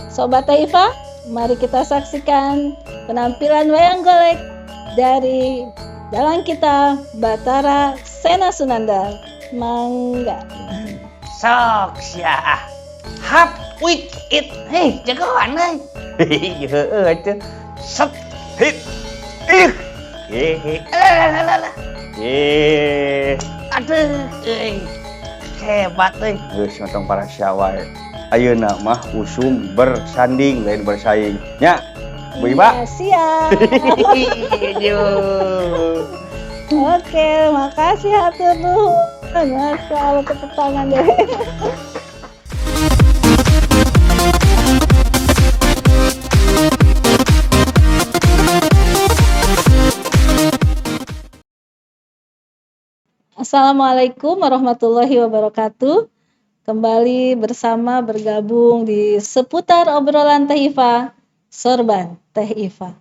Sobat Taifa, mari kita saksikan penampilan wayang golek dari dalang kita Bathara Sena Sunandar. Mangga. Sok sia. Hap with it. Hei, jagoan euy. Heueuh atuh. Set hit. Ih. Aduh, hebat euy. Geus nonton para syawai. Ayeuna mah usum bersanding lain bersaing. Nya. Bu Iba. Siap. Oke, makasih hatur nuhun. Selalu tepuk tangan deh. Assalamualaikum warahmatullahi wabarakatuh. Kembali bergabung di seputar obrolan Teh Ifa, Sorban Teh Ifa.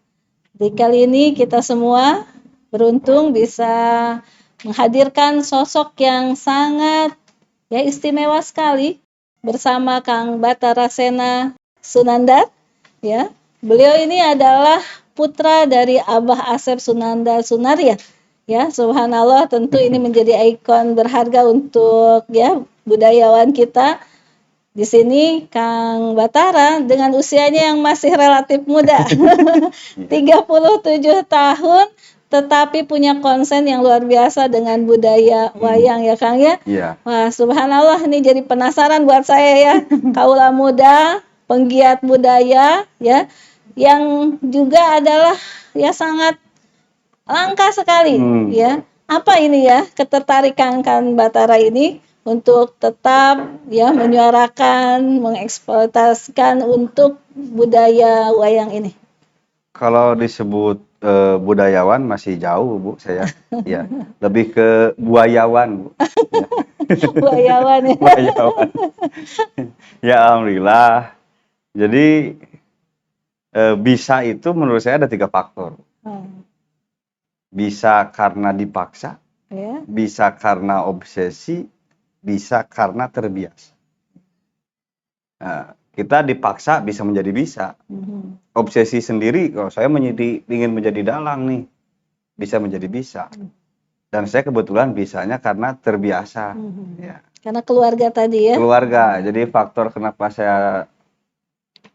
Di kali ini kita semua beruntung bisa menghadirkan sosok yang sangat istimewa sekali bersama Kang Bathara Sena Sunandar. Ya, beliau ini adalah putra dari Abah Asep Sunandar Sunaria. Ya, subhanallah, tentu ini menjadi ikon berharga untuk budayawan kita. Di sini Kang Bathara dengan usianya yang masih relatif muda, 37 tahun, tetapi punya konsen yang luar biasa dengan budaya wayang ya Kang ya. Iya. Wah, subhanallah, ini jadi penasaran buat saya ya. Kaula muda, penggiat budaya ya, yang juga adalah sangat langka sekali ya. Apa ini ya ketertarikan Kang Bathara ini untuk tetap menyuarakan, mengeksploitasikan untuk budaya wayang ini? Kalau disebut budayawan masih jauh Bu saya. Ya, lebih ke buayawan Bu. Buayawan ya. Buayawan. Ya alhamdulillah. Jadi bisa itu menurut saya ada 3 faktor. Bisa karena dipaksa, bisa karena obsesi, bisa karena terbiasa. Nah, kita dipaksa bisa menjadi bisa. Obsesi sendiri, kalau saya ingin menjadi dalang nih, bisa menjadi bisa. Dan saya kebetulan bisanya karena terbiasa. Ya. Karena keluarga tadi ya. Keluarga, jadi faktor kenapa saya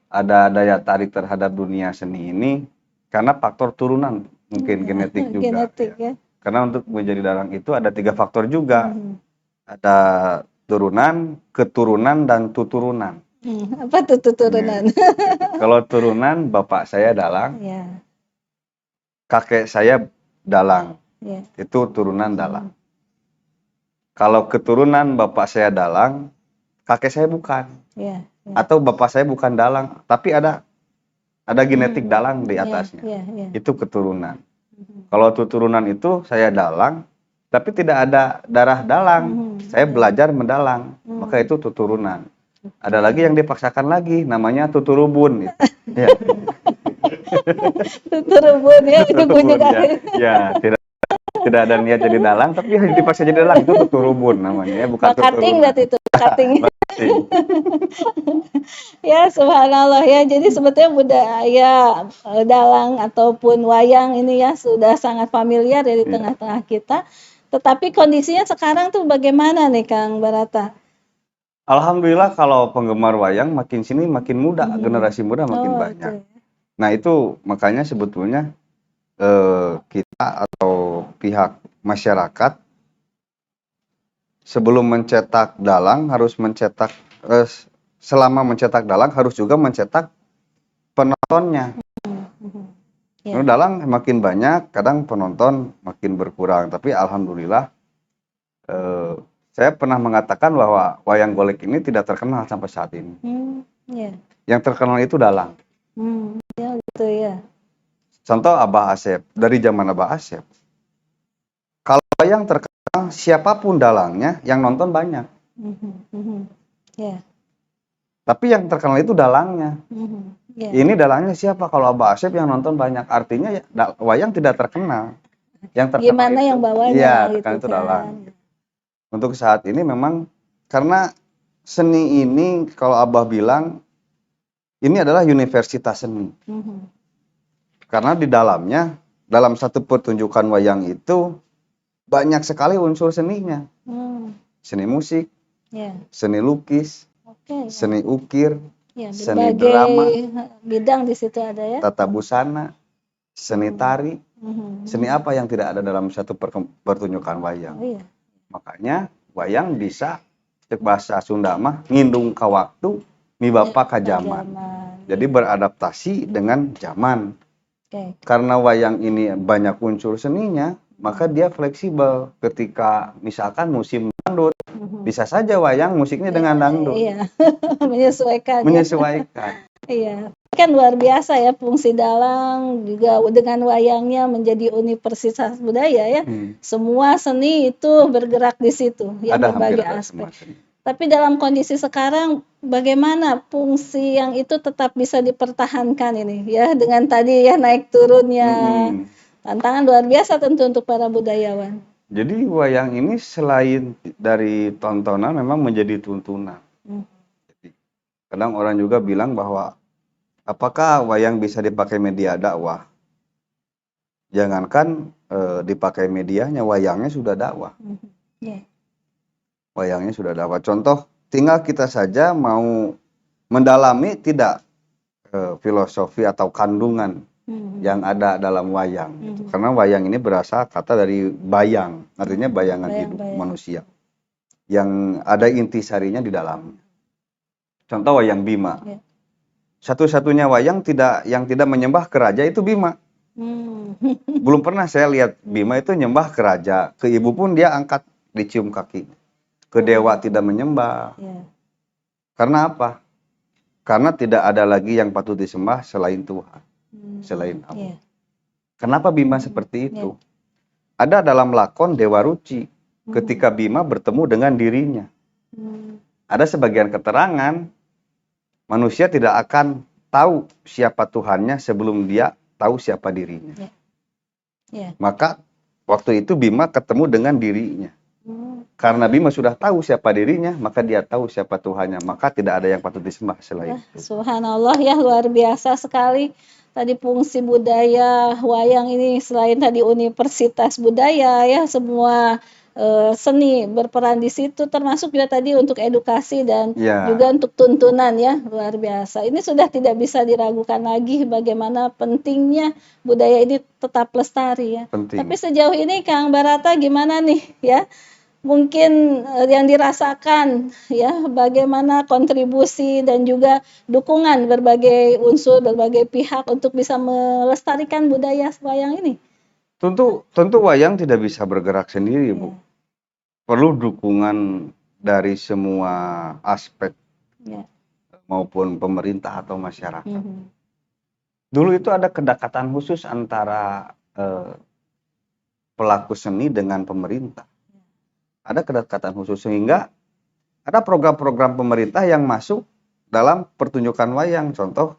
ada daya tarik terhadap dunia seni ini, karena faktor turunan. Mungkin genetik juga. Genetik ya. Karena untuk menjadi dalang itu ada 3 faktor juga. Ada turunan, keturunan, dan tuturunan. Apa tuh tuturunan? Kalau turunan, bapak saya dalang, kakek saya dalang. Itu turunan dalang. Kalau keturunan bapak saya dalang, kakek saya bukan. Atau bapak saya bukan dalang, tapi ada genetik dalang di atasnya. Itu keturunan. Kalau tuturunan itu saya dalang, tapi tidak ada darah dalang. Saya belajar mendalang, maka itu tuturunan. Ada lagi yang dipaksakan lagi, namanya tuturubun. Ya. Tuturubun ya, itu bunyi kali. Ya, tidak ada niat jadi dalang, tapi dipaksa jadi dalang, itu tuturubun namanya. Bukan tuturubun. Berarti itu cutting. Ya subhanallah ya, jadi sebetulnya budaya dalang ataupun wayang ini sudah sangat familiar di tengah-tengah kita. Tetapi kondisinya sekarang tuh bagaimana nih Kang Barata? Alhamdulillah kalau penggemar wayang makin sini makin muda, generasi muda makin banyak. Nah itu makanya sebetulnya kita atau pihak masyarakat sebelum mencetak dalang harus mencetak selama mencetak dalang harus juga mencetak penontonnya. Dalang makin banyak, kadang penonton makin berkurang. Tapi alhamdulillah saya pernah mengatakan bahwa wayang golek ini tidak terkenal sampai saat ini. Yang terkenal itu dalang. Ya gitu ya. Contoh Abah Asep, dari zaman Abah Asep. Kalau wayang terkenal, siapapun dalangnya yang nonton banyak. Tapi yang terkenal itu dalangnya. Ini dalangnya siapa? Kalau Abah Asep yang nonton banyak, artinya wayang tidak terkenal. Yang terkenal gimana itu, yang bawanya? Iya, terkenal itu dalang. Untuk saat ini memang karena seni ini kalau Abah bilang ini adalah universitas seni. Karena di dalamnya, dalam satu pertunjukan wayang itu banyak sekali unsur seninya. Seni musik, seni lukis, seni ukir, seni drama, bidang di situ ada ya. tata busana, seni tari. Seni apa yang tidak ada dalam satu pertunjukan wayang? Makanya wayang bisa cek bahasa Sunda mah ngindung ka waktu mibapa ka zaman. Jadi beradaptasi dengan zaman. Karena wayang ini banyak unsur seninya, maka dia fleksibel. Ketika misalkan musim dangdut, bisa saja wayang musiknya dengan dangdut. Menyesuaikan. Iya. Kan luar biasa ya fungsi dalang juga dengan wayangnya menjadi universitas budaya ya. Semua seni itu bergerak di situ ya, berbagai aspek. Tapi dalam kondisi sekarang bagaimana fungsi yang itu tetap bisa dipertahankan ini ya dengan tadi ya naik turunnya. Tantangan luar biasa tentu untuk para budayawan. Jadi wayang ini selain dari tontonan memang menjadi tuntunan. Kadang orang juga bilang bahwa apakah wayang bisa dipakai media dakwah? Jangankan dipakai medianya, wayangnya sudah dakwah. Wayangnya sudah dakwah. Contoh, tinggal kita saja mau mendalami tidak filosofi atau kandungan yang ada dalam wayang. Karena wayang ini berasal kata dari bayang, artinya bayangan hidup manusia. Yang ada intisarinya di dalamnya. Contoh wayang Bima. Satu-satunya wayang yang tidak menyembah ke raja itu Bima. Belum pernah saya lihat Bima itu nyembah ke raja. Ke ibu pun dia angkat dicium kaki. Ke dewa tidak menyembah. Karena apa? Karena tidak ada lagi yang patut disembah selain Tuhan. Selain Allah. Kenapa Bima seperti itu? Ada dalam lakon Dewa Ruci. Ketika Bima bertemu dengan dirinya. Ada sebagian keterangan manusia tidak akan tahu siapa Tuhannya sebelum dia tahu siapa dirinya. Maka waktu itu Bima ketemu dengan dirinya. Karena Bima sudah tahu siapa dirinya, maka dia tahu siapa Tuhannya. Maka tidak ada yang patut disembah selain itu. Subhanallah ya, luar biasa sekali. Tadi fungsi budaya wayang ini selain tadi universitas budaya ya, semua seni berperan di situ, termasuk juga tadi untuk edukasi dan juga untuk tuntunan ya, luar biasa. Ini sudah tidak bisa diragukan lagi bagaimana pentingnya budaya ini tetap lestari ya. Tapi sejauh ini Kang Barata gimana nih ya? Mungkin yang dirasakan ya, bagaimana kontribusi dan juga dukungan berbagai unsur, berbagai pihak untuk bisa melestarikan budaya wayang ini. Tentu wayang tidak bisa bergerak sendiri, Bu. Perlu dukungan dari semua aspek maupun pemerintah atau masyarakat. Dulu itu ada kedekatan khusus antara pelaku seni dengan pemerintah. Ada kedekatan khusus sehingga ada program-program pemerintah yang masuk dalam pertunjukan wayang. Contoh,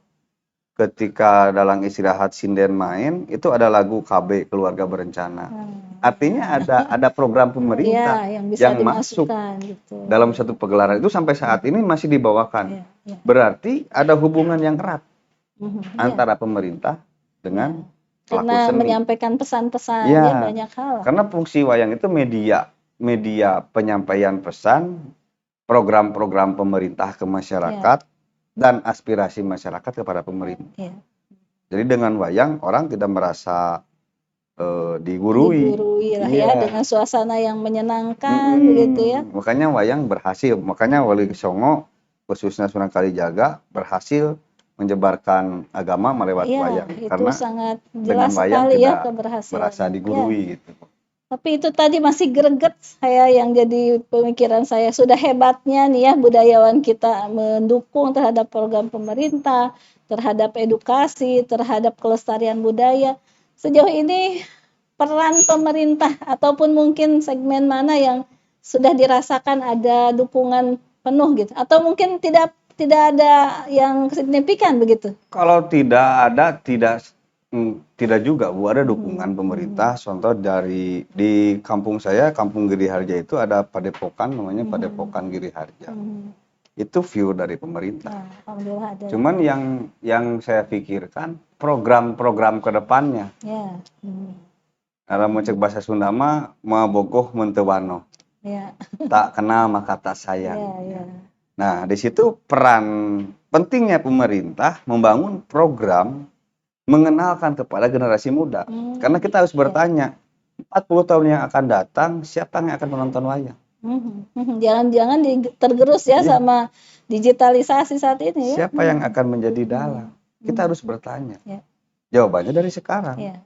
ketika dalam istirahat sinden main itu ada lagu KB Keluarga Berencana. Artinya ada program pemerintah yang masuk gitu dalam satu pegelaran itu sampai saat ini masih dibawakan. Berarti ada hubungan yang erat antara pemerintah dengan pelaku seni. Menyampaikan pesan-pesan ya banyak hal. Karena fungsi wayang itu media penyampaian pesan, program-program pemerintah ke masyarakat, dan aspirasi masyarakat kepada pemerintah. Jadi dengan wayang orang tidak merasa digurui lah ya, dengan suasana yang menyenangkan begitu ya. Makanya wayang berhasil, makanya Wali Songo khususnya Sunan Kalijaga berhasil menyebarkan agama melewat wayang. Itu karena sangat dengan jelas wayang sekali ya tidak keberhasilan. merasa digurui gitu. Tapi itu tadi masih greget saya, yang jadi pemikiran saya, sudah hebatnya nih ya budayawan kita mendukung terhadap program pemerintah, terhadap edukasi, terhadap kelestarian budaya. Sejauh ini peran pemerintah ataupun mungkin segmen mana yang sudah dirasakan ada dukungan penuh gitu, atau mungkin tidak ada yang signifikan begitu? Kalau tidak ada, tidak juga Bu, ada dukungan pemerintah. Contoh di kampung saya, Kampung Giri Harja itu ada padepokan namanya Padepokan Giri Harja. Itu view dari pemerintah. Nah, alhamdulillah ada. Cuman yang saya pikirkan program-program ke depannya. Ya. Dalam mencek bahasa Sunda mah bogoh mentewano. Ya. Tak kenal maka tak sayang. Ya. Nah, di situ peran pentingnya pemerintah membangun program mengenalkan kepada generasi muda. Karena kita harus bertanya, 40 tahun yang akan datang, siapa yang akan menonton wayang? Jangan-jangan tergerus ya sama digitalisasi saat ini ya. Siapa yang akan menjadi dalang? Kita harus bertanya. Ya. Jawabannya dari sekarang. Ya.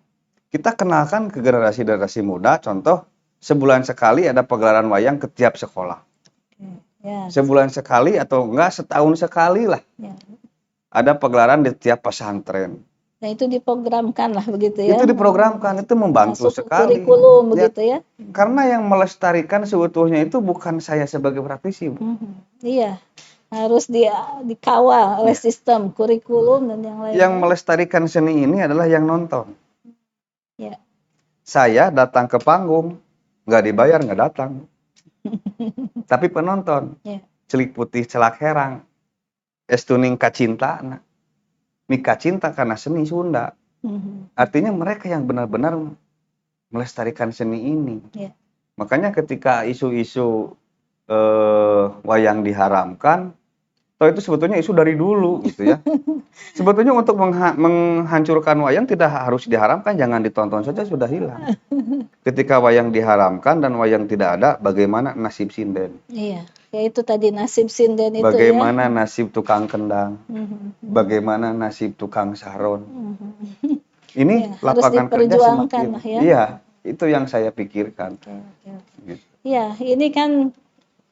Kita kenalkan ke generasi-generasi muda, contoh sebulan sekali ada pagelaran wayang ke tiap sekolah. Ya. Sebulan sekali atau enggak setahun sekali lah. Ya. Ada pagelaran di tiap pesantren. Nah itu diprogramkan lah begitu ya. Itu diprogramkan, itu membantu masuk sekali. Kurikulum begitu ya. Karena yang melestarikan sebetulnya itu bukan saya sebagai praktisi. Iya, harus dikawal oleh sistem kurikulum dan yang lain. Yang melestarikan seni ini adalah yang nonton. Ya. Saya datang ke panggung, nggak dibayar nggak datang. Tapi penonton, celik putih celak herang, estuning kacinta, mika cinta karena seni Sunda. Artinya mereka yang benar-benar melestarikan seni ini. Makanya ketika isu-isu wayang diharamkan, toh itu sebetulnya isu dari dulu gitu ya. Sebetulnya untuk menghancurkan wayang tidak harus diharamkan, jangan ditonton saja sudah hilang. Ketika wayang diharamkan dan wayang tidak ada, bagaimana nasib sinden? Iya, ya itu tadi nasib sinden itu bagaimana nasib tukang kendang? Bagaimana nasib tukang saron? Ini lapangan kerja semakin. Ya? Iya, itu yang saya pikirkan. Iya, ini kan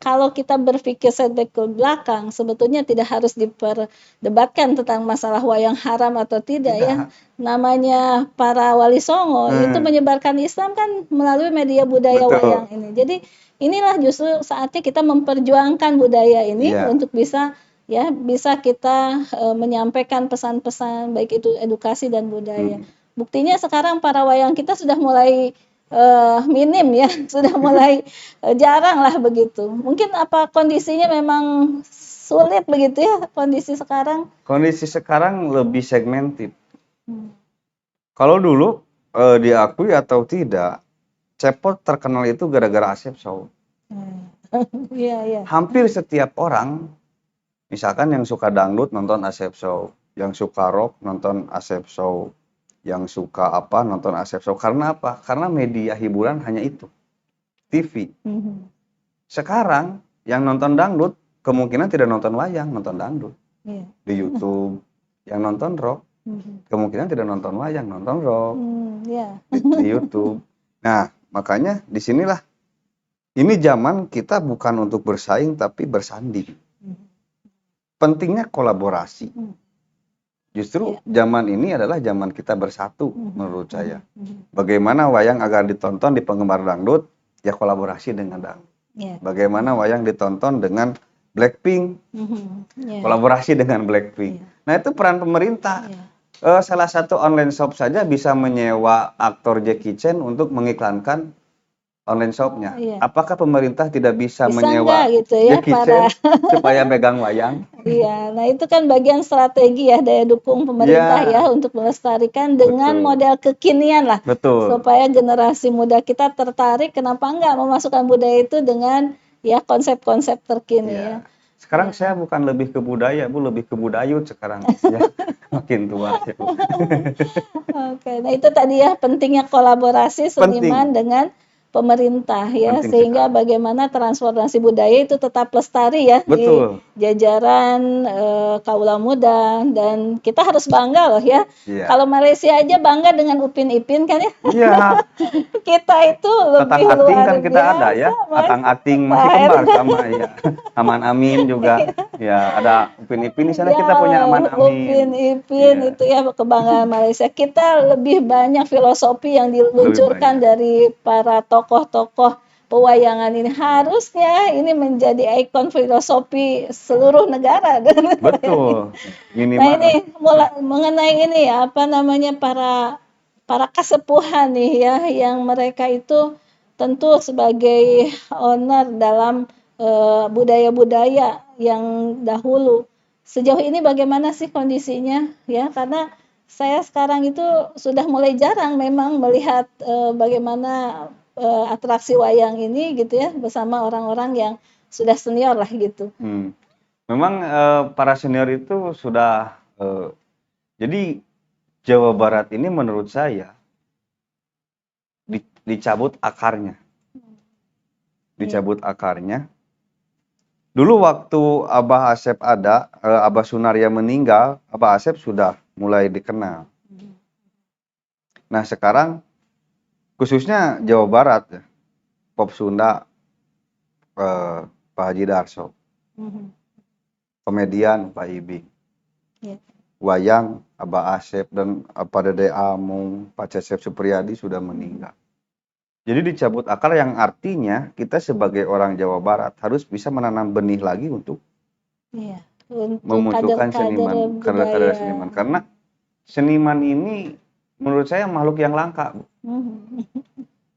kalau kita berpikir setback ke belakang, sebetulnya tidak harus diperdebatkan tentang masalah wayang haram atau tidak. Ya. Namanya para wali songo itu menyebarkan Islam kan melalui media budaya wayang ini. Jadi inilah justru saatnya kita memperjuangkan budaya ini untuk bisa kita menyampaikan pesan-pesan baik itu edukasi dan budaya. Buktinya sekarang para wayang kita sudah mulai minim ya, sudah mulai jarang lah begitu. Mungkin apa kondisinya memang sulit begitu ya kondisi sekarang? Kondisi sekarang lebih segmented. Kalau dulu diakui atau tidak, Cepot terkenal itu gara-gara Asep Show. Hampir setiap orang, misalkan yang suka dangdut nonton Asep Show, yang suka rock nonton Asep Show, yang suka apa nonton Asep Show. Karena apa? Karena media hiburan hanya itu, TV. Sekarang yang nonton dangdut kemungkinan tidak nonton wayang, nonton dangdut di YouTube. Yang nonton rock kemungkinan tidak nonton wayang, nonton rock di YouTube. Nah makanya disinilah ini zaman kita bukan untuk bersaing tapi bersanding. Pentingnya kolaborasi. Justru zaman ini adalah zaman kita bersatu menurut saya. Bagaimana wayang agar ditonton di penggemar dangdut, ya kolaborasi dengan dangdut. Bagaimana wayang ditonton dengan Blackpink, kolaborasi dengan Blackpink. Nah itu peran pemerintah. Salah satu online shop saja bisa menyewa aktor Jackie Chan untuk mengiklankan online shopnya. Apakah pemerintah tidak bisa menyewa gitu ya, Jackie Chan supaya pegang wayang? Iya, nah itu kan bagian strategi ya, daya dukung pemerintah ya untuk melestarikan dengan model kekinian lah. Supaya generasi muda kita tertarik, kenapa enggak memasukkan budaya itu dengan ya konsep-konsep terkini ya. Sekarang saya bukan lebih ke budaya, Bu, lebih ke budayut sekarang ya. Makin tua ya, Bu. Oke, nah itu tadi ya pentingnya kolaborasi seniman dengan pemerintah ya, sehingga bagaimana transformasi budaya itu tetap lestari ya di jajaran kaula muda, dan kita harus bangga loh ya. Kalau Malaysia aja bangga dengan Upin Ipin kan ya. Kita itu lebih luar biasa. Kan kita biasa, ada ya, Akang Ating masih kembar sama ya. Aman Amin juga. Ya, ada Upin Ipin di sana kita punya Aman Amin. Upin Ipin itu ya kebanggaan Malaysia. Kita lebih banyak filosofi yang diluncurkan dari para tokoh-tokoh pewayangan ini. Harusnya ini menjadi ikon filosofi seluruh negara. Betul. Minimal. Nah ini mengenai ini ya, apa namanya para kasepuhan nih ya, yang mereka itu tentu sebagai owner dalam budaya-budaya yang dahulu. Sejauh ini bagaimana sih kondisinya ya? Karena saya sekarang itu sudah mulai jarang memang melihat bagaimana atraksi wayang ini gitu ya bersama orang-orang yang sudah senior lah gitu. Memang para senior itu sudah jadi Jawa Barat ini menurut saya dicabut akarnya. Dicabut akarnya. Dulu waktu Abah Asep ada, Abah Sunaria meninggal, Abah Asep sudah mulai dikenal. Nah sekarang khususnya Jawa Barat, ya, Pop Sunda, Pak Haji Darso, komedian Pak Ibing, wayang Abah Asep dan Pak Dede Amung, Pak Cecep Supriyadi sudah meninggal. Jadi dicabut akar yang artinya kita sebagai orang Jawa Barat harus bisa menanam benih lagi untuk memunculkan seniman, kader-kader seniman. Karena seniman ini menurut saya makhluk yang langka.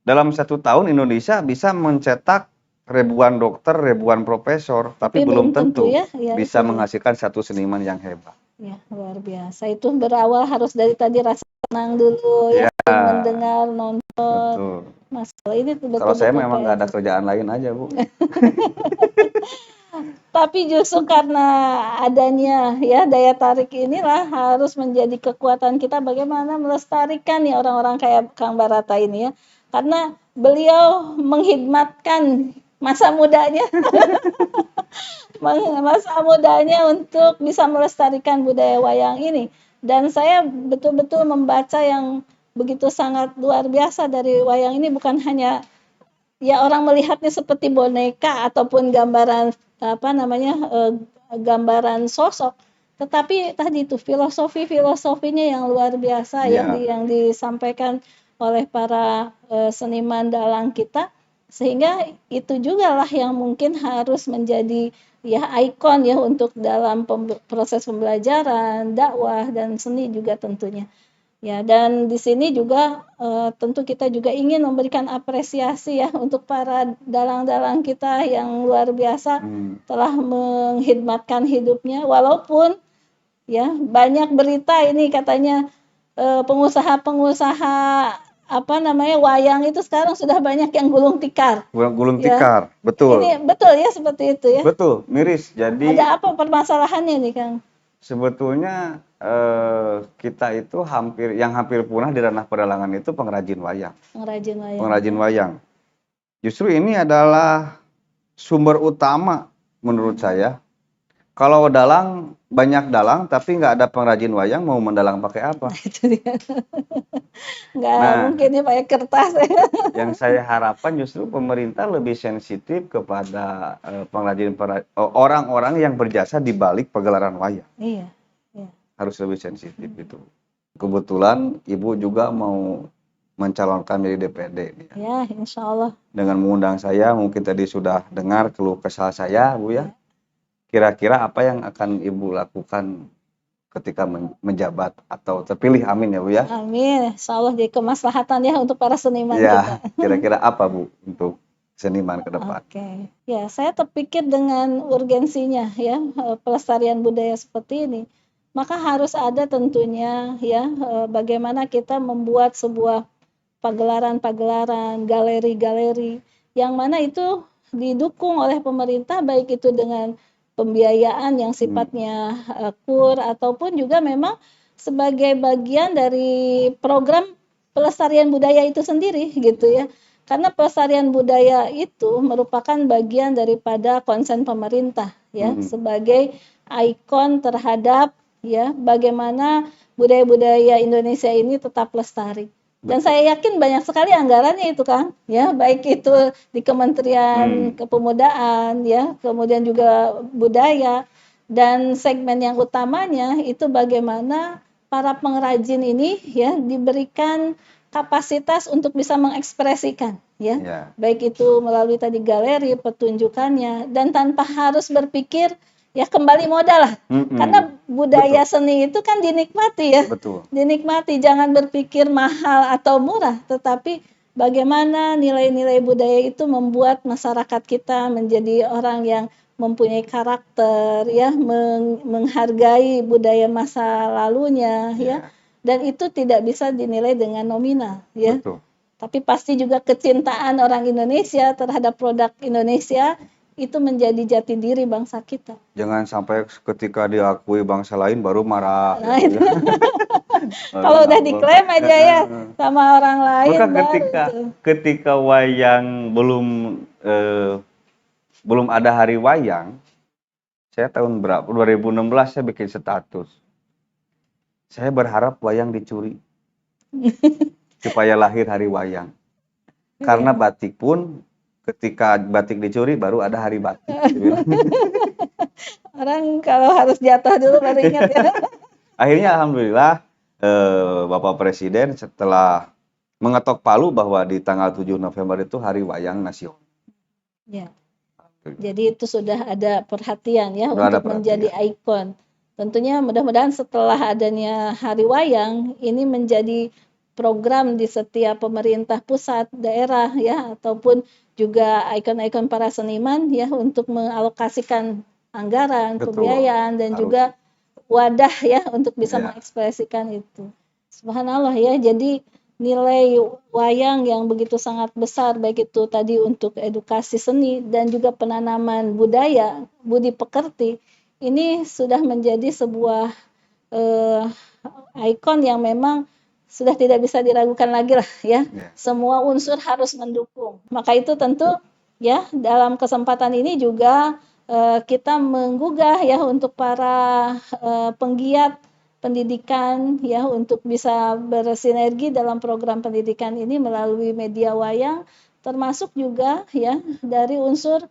Dalam 1 tahun Indonesia bisa mencetak ribuan dokter, ribuan profesor, tapi belum tentu bisa menghasilkan satu seniman yang hebat. Ya, luar biasa. Itu berawal harus dari tadi rasa senang dulu ya, mendengar, nonton. Betul. Masalah ini betul-betul. Kalau saya memang nggak ada kerjaan lain aja, Bu. Tapi justru karena adanya ya daya tarik inilah harus menjadi kekuatan kita bagaimana melestarikan ya orang-orang kayak Kang Barata ini ya. Karena beliau menghidmatkan masa mudanya untuk bisa melestarikan budaya wayang ini. Dan saya betul-betul membaca yang begitu sangat luar biasa dari wayang ini, bukan hanya ya orang melihatnya seperti boneka ataupun gambaran gambaran sosok, tetapi tadi itu filosofinya yang luar biasa yang disampaikan oleh para seniman dalang kita, sehingga itu juga lah yang mungkin harus menjadi ya ikon ya untuk dalam proses pembelajaran, dakwah dan seni juga tentunya. Ya, dan di sini juga tentu kita juga ingin memberikan apresiasi ya untuk para dalang-dalang kita yang luar biasa telah menghidmatkan hidupnya, walaupun ya banyak berita ini katanya pengusaha-pengusaha wayang itu sekarang sudah banyak yang gulung tikar. Gulung tikar, betul. Ini betul ya seperti itu ya. Betul, miris. Jadi ada apa permasalahannya nih Kang? Sebetulnya kita itu hampir punah di ranah pedalangan itu pengrajin wayang. Pengrajin wayang. Justru ini adalah sumber utama menurut saya. Kalau banyak dalang tapi nggak ada pengrajin wayang, mau mendalang pakai apa? Itu dia. Nggak mungkin ya pakai kertas. Yang saya harapkan justru pemerintah lebih sensitif kepada orang-orang yang berjasa di balik pagelaran wayang. Iya. Harus lebih sensitif itu. Kebetulan Ibu juga mau mencalonkan menjadi DPD. Ya, insya Allah. Dengan mengundang saya, mungkin tadi sudah dengar keluh kesah saya, Bu ya. Kira-kira apa yang akan Ibu lakukan ketika menjabat atau terpilih, amin ya Bu ya. Amin, insya Allah jadi kemaslahatan ya untuk para seniman ya, kita. Kira-kira apa Bu untuk seniman ke depan? Oke. Ya, saya terpikir dengan urgensinya ya pelestarian budaya seperti ini, maka harus ada tentunya ya bagaimana kita membuat sebuah pagelaran-pagelaran, galeri-galeri yang mana itu didukung oleh pemerintah, baik itu dengan pembiayaan yang sifatnya kur ataupun juga memang sebagai bagian dari program pelestarian budaya itu sendiri gitu ya. Karena pelestarian budaya itu merupakan bagian daripada konsen pemerintah ya sebagai ikon terhadap ya bagaimana budaya-budaya Indonesia ini tetap lestari. Dan saya yakin banyak sekali anggarannya itu Kang, ya baik itu di Kementerian Kepemudaan, ya kemudian juga budaya, dan segmen yang utamanya itu bagaimana para pengrajin ini ya diberikan kapasitas untuk bisa mengekspresikan, ya baik itu melalui tadi galeri, pertunjukannya, dan tanpa harus berpikir ya kembali modal lah. Karena budaya seni itu kan dinikmati ya. Dinikmati, jangan berpikir mahal atau murah, tetapi bagaimana nilai-nilai budaya itu membuat masyarakat kita menjadi orang yang mempunyai karakter, ya, menghargai budaya masa lalunya, ya, dan itu tidak bisa dinilai dengan nominal, ya. Betul. Tapi pasti juga kecintaan orang Indonesia terhadap produk Indonesia itu menjadi jati diri bangsa kita. Jangan sampai ketika diakui bangsa lain baru marah. Nah, itu. Kalau udah diklaim aja ya sama orang lain. Maka ketika wayang belum ada hari wayang, saya tahun berapa? 2016 saya bikin status. Saya berharap wayang dicuri. Supaya lahir hari wayang. Karena batik pun ketika batik dicuri baru ada hari batik. Orang kalau harus jatuh dulu baru ingat ya. Akhirnya alhamdulillah Bapak Presiden setelah mengetok palu bahwa di tanggal 7 November itu hari wayang nasional. Ya. Jadi itu sudah ada perhatian ya untuk menjadi ikon. Tentunya mudah-mudahan setelah adanya hari wayang ini menjadi program di setiap pemerintah pusat, daerah ya, ataupun juga ikon-ikon para seniman ya untuk mengalokasikan anggaran, pembiayaan dan juga wadah ya untuk bisa mengekspresikan itu. Subhanallah ya, jadi nilai wayang yang begitu sangat besar baik itu tadi untuk edukasi seni dan juga penanaman budaya, budi pekerti, ini sudah menjadi sebuah ikon yang memang sudah tidak bisa diragukan lagi lah ya. Semua unsur harus mendukung. Maka itu tentu ya dalam kesempatan ini juga kita menggugah ya untuk para penggiat pendidikan ya untuk bisa bersinergi dalam program pendidikan ini melalui media wayang, termasuk juga ya dari unsur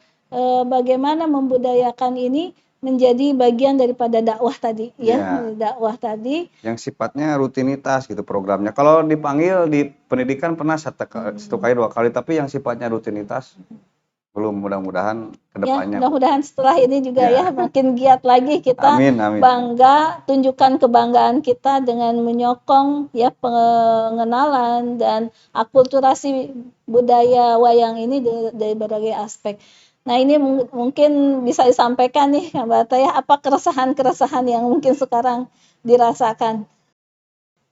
bagaimana membudayakan ini menjadi bagian daripada dakwah tadi ya, dakwah tadi yang sifatnya rutinitas gitu programnya. Kalau dipanggil di pendidikan pernah satu kali 2 kali, tapi yang sifatnya rutinitas belum, mudah-mudahan kedepannya. Ya, mudah-mudahan setelah ini juga ya makin giat lagi kita. Amin. Bangga, tunjukkan kebanggaan kita dengan menyokong ya pengenalan dan akulturasi budaya wayang ini dari berbagai aspek. Nah ini mungkin bisa disampaikan nih Mbak Atta ya, apa keresahan-keresahan yang mungkin sekarang dirasakan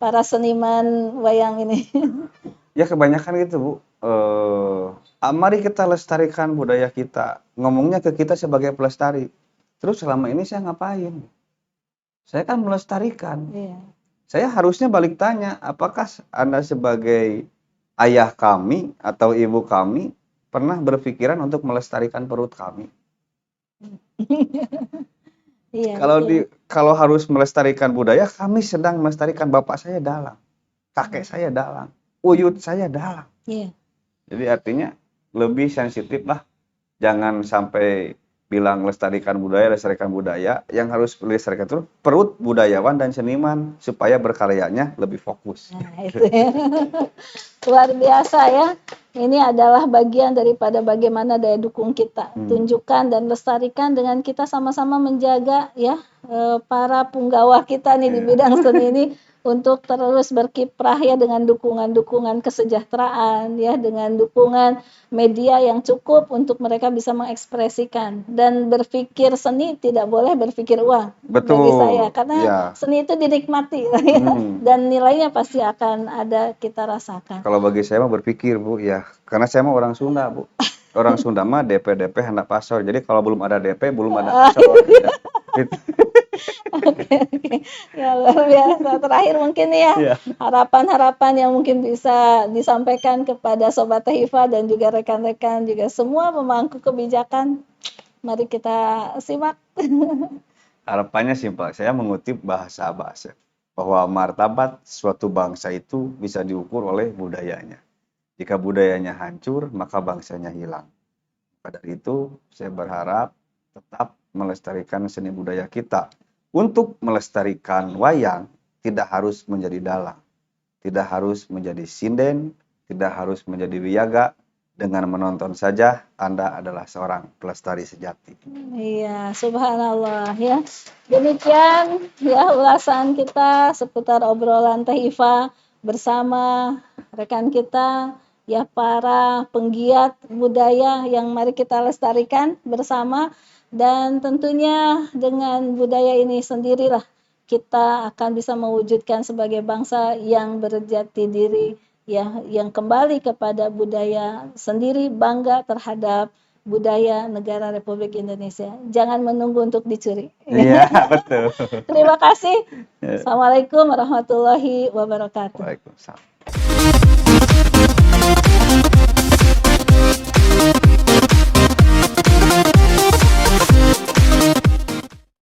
para seniman wayang ini? Ya kebanyakan gitu Bu, mari kita lestarikan budaya kita, ngomongnya ke kita sebagai pelestari. Terus selama ini saya ngapain? Saya kan melestarikan. Saya harusnya balik tanya, apakah Anda sebagai ayah kami atau ibu kami pernah berpikiran untuk melestarikan perut kami? Kalau harus melestarikan budaya, kami sedang melestarikan. Bapak saya dalang, kakek saya dalang, uyut saya dalang. Jadi artinya lebih sensitif lah, jangan sampai bilang lestarikan budaya, yang harus lestarikan itu perut budayawan dan seniman supaya berkaryanya lebih fokus. Nah, itu ya. Luar biasa ya. Ini adalah bagian daripada bagaimana daya dukung kita. Tunjukkan dan lestarikan dengan kita sama-sama menjaga ya para punggawa kita nih di bidang seni ini untuk terus berkiprah ya dengan dukungan-dukungan kesejahteraan ya, dengan dukungan media yang cukup untuk mereka bisa mengekspresikan dan berpikir seni tidak boleh berpikir uang. Betul. Bagi saya karena seni itu dinikmati ya, dan nilainya pasti akan ada kita rasakan. Kalau bagi saya mah berpikir Bu ya, karena saya mah orang Sunda Bu. Orang Sunda mah DP hendak pasor. Jadi kalau belum ada DP belum ada pasor. Oke. Ya luar biasa. Terakhir mungkin ya harapan-harapan yang mungkin bisa disampaikan kepada Sobat Teh-Ifa dan juga rekan-rekan juga semua pemangku kebijakan. Mari kita simak. Harapannya simpel. Saya mengutip bahasa bahwa martabat suatu bangsa itu bisa diukur oleh budayanya. Jika budayanya hancur, maka bangsanya hilang. Pada itu saya berharap tetap melestarikan seni budaya kita. Untuk melestarikan wayang, tidak harus menjadi dalang, tidak harus menjadi sinden, tidak harus menjadi wiyaga. Dengan menonton saja, Anda adalah seorang pelestari sejati. Iya, subhanallah ya. Demikian ya ulasan kita seputar obrolan Teh-Ifa bersama rekan kita ya para penggiat budaya yang mari kita lestarikan bersama. Dan tentunya dengan budaya ini sendirilah kita akan bisa mewujudkan sebagai bangsa yang berjati diri, ya, yang kembali kepada budaya sendiri, bangga terhadap budaya negara Republik Indonesia. Jangan menunggu untuk dicuri. Iya, betul. Terima kasih. Assalamualaikum warahmatullahi wabarakatuh. Waalaikumsalam.